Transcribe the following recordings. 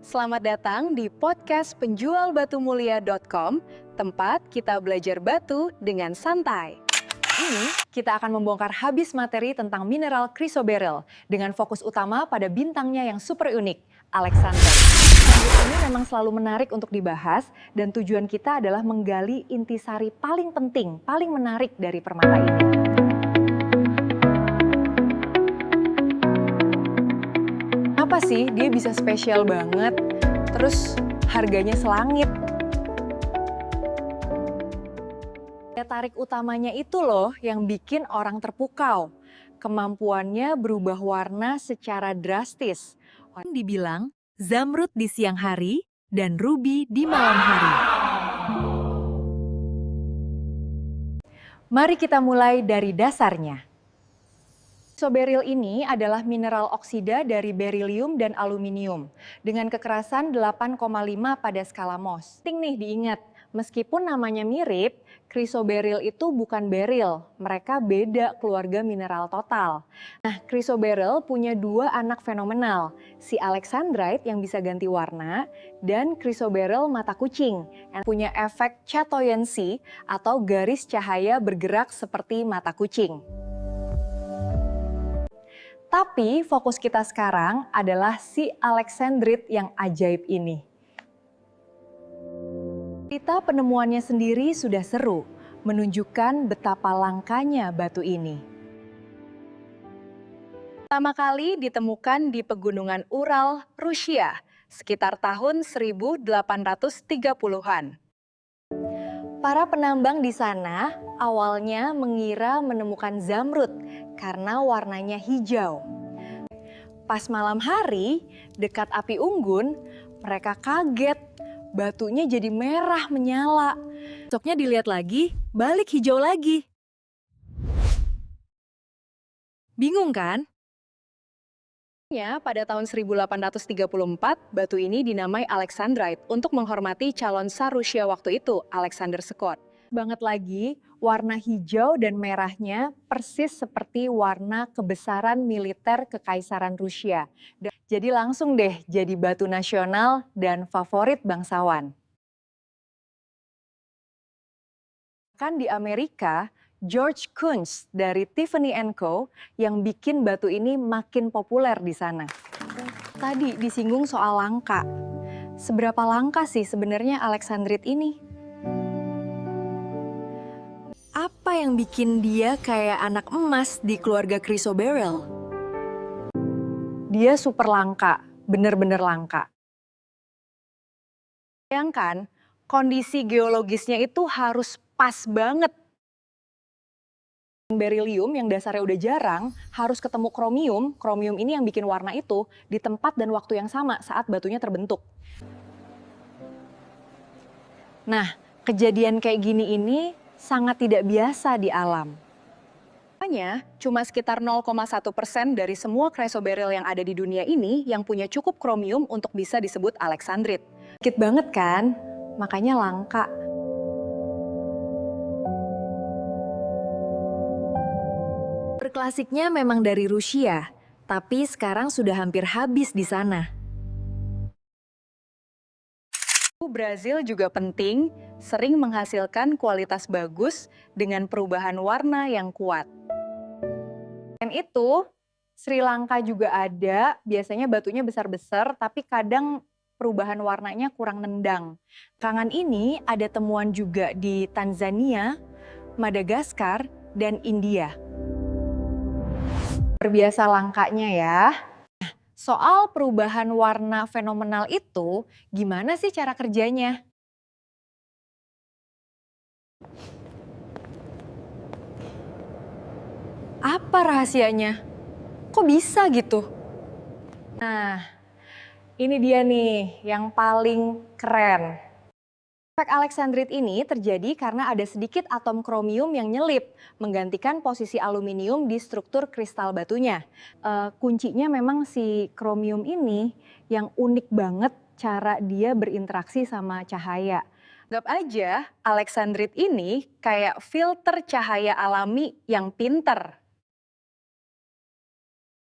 Selamat datang di podcast penjualbatumulia.com, tempat kita belajar batu dengan santai. Ini kita akan membongkar habis materi tentang mineral chrysoberyl dengan fokus utama pada bintangnya yang super unik, Alexandrite. Lanjut ini memang selalu menarik untuk dibahas dan tujuan kita adalah menggali intisari paling penting, paling menarik dari permata ini. Apa sih dia bisa spesial banget, terus harganya selangit? Daya tarik utamanya itu loh yang bikin orang terpukau. Kemampuannya berubah warna secara drastis. Dibilang zamrud di siang hari dan ruby di malam hari. Mari kita mulai dari dasarnya. Chrysoberyl ini adalah mineral oksida dari beryllium dan aluminium dengan kekerasan 8,5 pada skala Mohs. Penting nih diingat, meskipun namanya mirip, chrysoberyl itu bukan beryl, mereka beda keluarga mineral total. Nah, chrysoberyl punya dua anak fenomenal, si alexandrite yang bisa ganti warna dan chrysoberyl mata kucing yang punya efek chatoyancy atau garis cahaya bergerak seperti mata kucing. Tapi fokus kita sekarang adalah si alexandrite yang ajaib ini. Cerita penemuannya sendiri sudah seru, menunjukkan betapa langkanya batu ini. Pertama kali ditemukan di pegunungan Ural, Rusia, sekitar tahun 1830-an. Para penambang di sana awalnya mengira menemukan zamrud karena warnanya hijau. Pas malam hari, dekat api unggun, mereka kaget. Batunya jadi merah menyala. Besoknya dilihat lagi, balik hijau lagi. Bingung kan? Pada tahun 1834, batu ini dinamai Alexandrite untuk menghormati calon Tsar Rusia waktu itu, Alexander Scott. Banget lagi, warna hijau dan merahnya persis seperti warna kebesaran militer Kekaisaran Rusia. Jadi langsung deh jadi batu nasional dan favorit bangsawan. Kan di Amerika, George Kunz dari Tiffany & Co. yang bikin batu ini makin populer di sana. Tadi disinggung soal langka. Seberapa langka sih sebenarnya alexandrite ini? Apa yang bikin dia kayak anak emas di keluarga chrysoberyl? Dia super langka, bener-bener langka. Bayangkan, kondisi geologisnya itu harus pas banget. Beryllium yang dasarnya udah jarang, harus ketemu kromium. Kromium ini yang bikin warna itu di tempat dan waktu yang sama saat batunya terbentuk. Nah, kejadian kayak gini ini sangat tidak biasa di alam. Makanya, cuma sekitar 0,1% dari semua chrysoberyl yang ada di dunia ini yang punya cukup kromium untuk bisa disebut alexandrite. Dikit banget kan? Makanya langka. Berklasiknya memang dari Rusia, tapi sekarang sudah hampir habis di sana. Brazil juga penting, sering menghasilkan kualitas bagus dengan perubahan warna yang kuat. Dan itu, Sri Lanka juga ada, biasanya batunya besar-besar, tapi kadang perubahan warnanya kurang nendang. Belakangan ini ada temuan juga di Tanzania, Madagaskar, dan India. Terbiasa langkanya ya. Soal perubahan warna fenomenal itu, gimana sih cara kerjanya? Apa rahasianya? Kok bisa gitu? Nah, ini dia nih yang paling keren. Efek alexandrite ini terjadi karena ada sedikit atom kromium yang nyelip, menggantikan posisi aluminium di struktur kristal batunya. Kuncinya memang si kromium ini yang unik banget cara dia berinteraksi sama cahaya. Anggap aja alexandrite ini kayak filter cahaya alami yang pinter.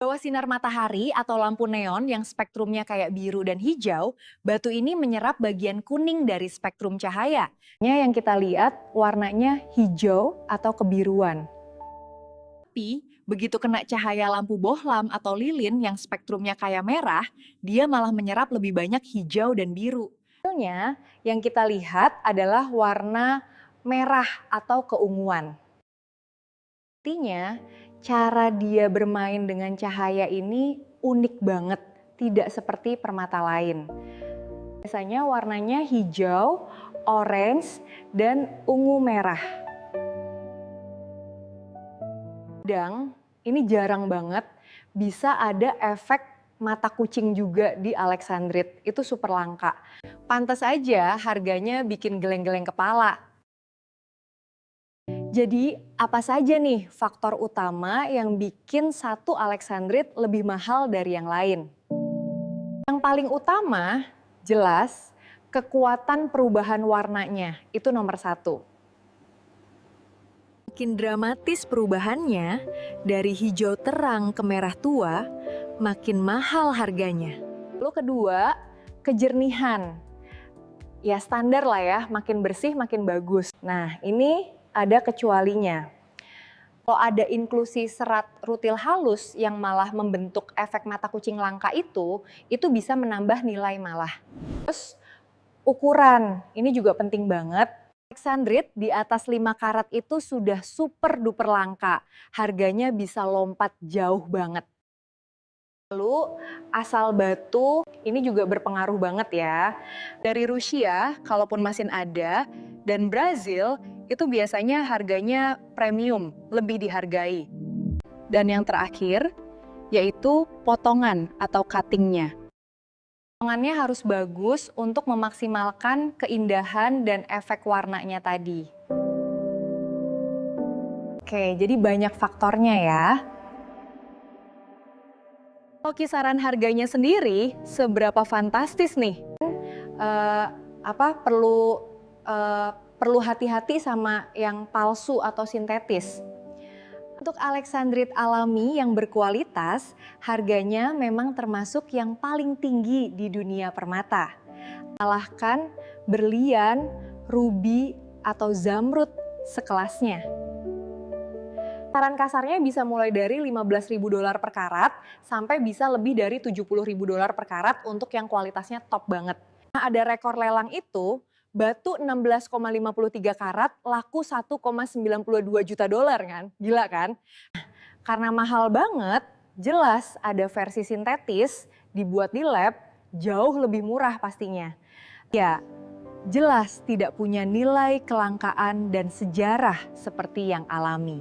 Bawah sinar matahari atau lampu neon yang spektrumnya kayak biru dan hijau, batu ini menyerap bagian kuning dari spektrum cahaya. Yang kita lihat warnanya hijau atau kebiruan. Tapi begitu kena cahaya lampu bohlam atau lilin yang spektrumnya kayak merah, dia malah menyerap lebih banyak hijau dan biru. Hasilnya yang kita lihat adalah warna merah atau keunguan. Artinya, cara dia bermain dengan cahaya ini unik banget, tidak seperti permata lain. Biasanya warnanya hijau, orange, dan ungu merah. Kadang, ini jarang banget, bisa ada efek mata kucing juga di alexandrite, itu super langka. Pantas aja harganya bikin geleng-geleng kepala. Jadi apa saja nih faktor utama yang bikin satu alexandrite lebih mahal dari yang lain? Yang paling utama jelas kekuatan perubahan warnanya, itu nomor satu. Makin dramatis perubahannya, dari hijau terang ke merah tua, makin mahal harganya. Lalu kedua, kejernihan. Ya standar lah ya, makin bersih makin bagus. Nah ini ada kecualinya. Kalau ada inklusi serat rutil halus yang malah membentuk efek mata kucing langka itu bisa menambah nilai malah. Terus ukuran, ini juga penting banget. Alexandrite di atas 5 karat itu sudah super duper langka, harganya bisa lompat jauh banget. Lalu asal batu ini juga berpengaruh banget ya. Dari Rusia, kalaupun masih ada, dan Brazil itu biasanya harganya premium, lebih dihargai. Dan yang terakhir yaitu potongan atau cuttingnya. Potongannya harus bagus untuk memaksimalkan keindahan dan efek warnanya tadi. Oke, jadi banyak faktornya ya. Kalau kisaran harganya sendiri, seberapa fantastis nih? Perlu hati-hati sama yang palsu atau sintetis. Untuk alexandrite alami yang berkualitas, harganya memang termasuk yang paling tinggi di dunia permata. Kalahkan berlian, ruby, atau zamrud sekelasnya. Saran kasarnya bisa mulai dari $15.000 per karat sampai bisa lebih dari $70.000 per karat untuk yang kualitasnya top banget. Nah, ada rekor lelang itu, batu 16,53 karat laku $1,92 juta kan, gila kan? Karena mahal banget, jelas ada versi sintetis dibuat di lab jauh lebih murah pastinya. Ya, jelas tidak punya nilai kelangkaan dan sejarah seperti yang alami.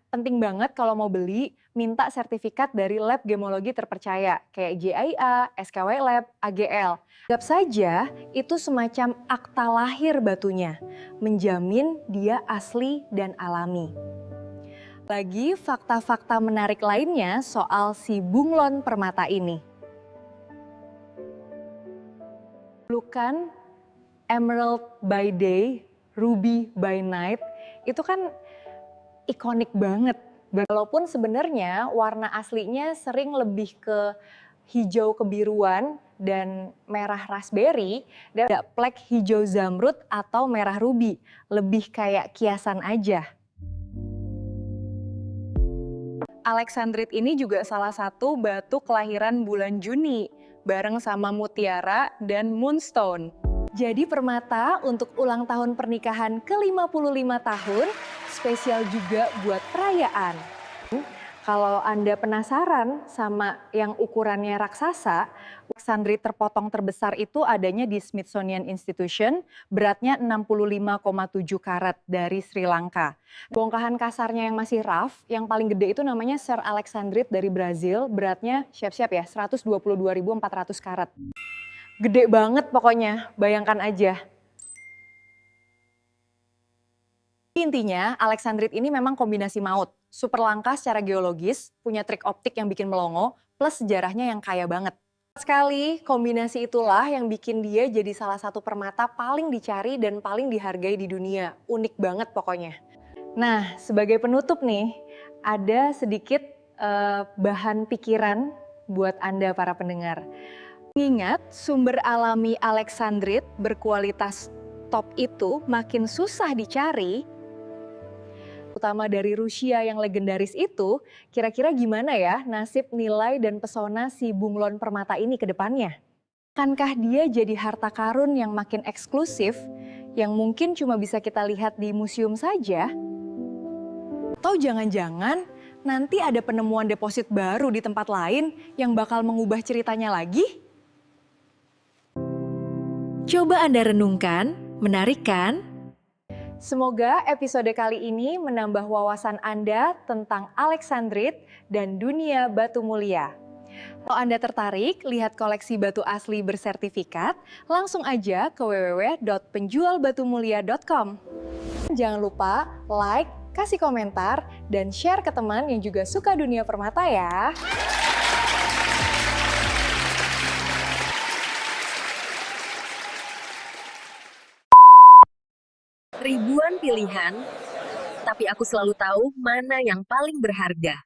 Penting banget kalau mau beli, minta sertifikat dari lab gemologi terpercaya, kayak GIA, SKW Lab, AGL. Anggap saja itu semacam akta lahir batunya, menjamin dia asli dan alami. Lagi fakta-fakta menarik lainnya soal si bunglon permata ini. Bukan emerald by day, ruby by night, itu kan ikonik banget. Walaupun sebenarnya warna aslinya sering lebih ke hijau kebiruan dan merah raspberry, dan ada plek hijau zamrud atau merah ruby, lebih kayak kiasan aja. Alexandrite ini juga salah satu batu kelahiran bulan Juni, bareng sama mutiara dan moonstone. Jadi permata untuk ulang tahun pernikahan ke-55 tahun, spesial juga buat perayaan. Kalau Anda penasaran sama yang ukurannya raksasa, alexandrite terpotong terbesar itu adanya di Smithsonian Institution, beratnya 65,7 karat dari Sri Lanka. Bongkahan kasarnya yang masih rough, yang paling gede itu namanya Sir Alexandrite dari Brazil, beratnya siap-siap ya, 122.400 karat. Gede banget pokoknya, bayangkan aja. Intinya, alexandrite ini memang kombinasi maut. Super langka secara geologis, punya trik optik yang bikin melongo, plus sejarahnya yang kaya banget. Sekali, kombinasi itulah yang bikin dia jadi salah satu permata paling dicari dan paling dihargai di dunia. Unik banget pokoknya. Nah, sebagai penutup nih, ada sedikit bahan pikiran buat Anda para pendengar. Ingat, sumber alami Alexandrite berkualitas top itu makin susah dicari, utama dari Rusia yang legendaris itu. Kira-kira gimana ya nasib nilai dan pesona si bunglon permata ini ke depannya? Akankah dia jadi harta karun yang makin eksklusif, yang mungkin cuma bisa kita lihat di museum saja? Atau jangan-jangan nanti ada penemuan deposit baru di tempat lain yang bakal mengubah ceritanya lagi? Coba Anda renungkan, menarik kan? Semoga episode kali ini menambah wawasan Anda tentang Alexandrite dan dunia batu mulia. Kalau Anda tertarik lihat koleksi batu asli bersertifikat, langsung aja ke www.penjualbatumulia.com. Jangan lupa like, kasih komentar, dan share ke teman yang juga suka dunia permata ya. Ribuan pilihan, tapi aku selalu tahu mana yang paling berharga.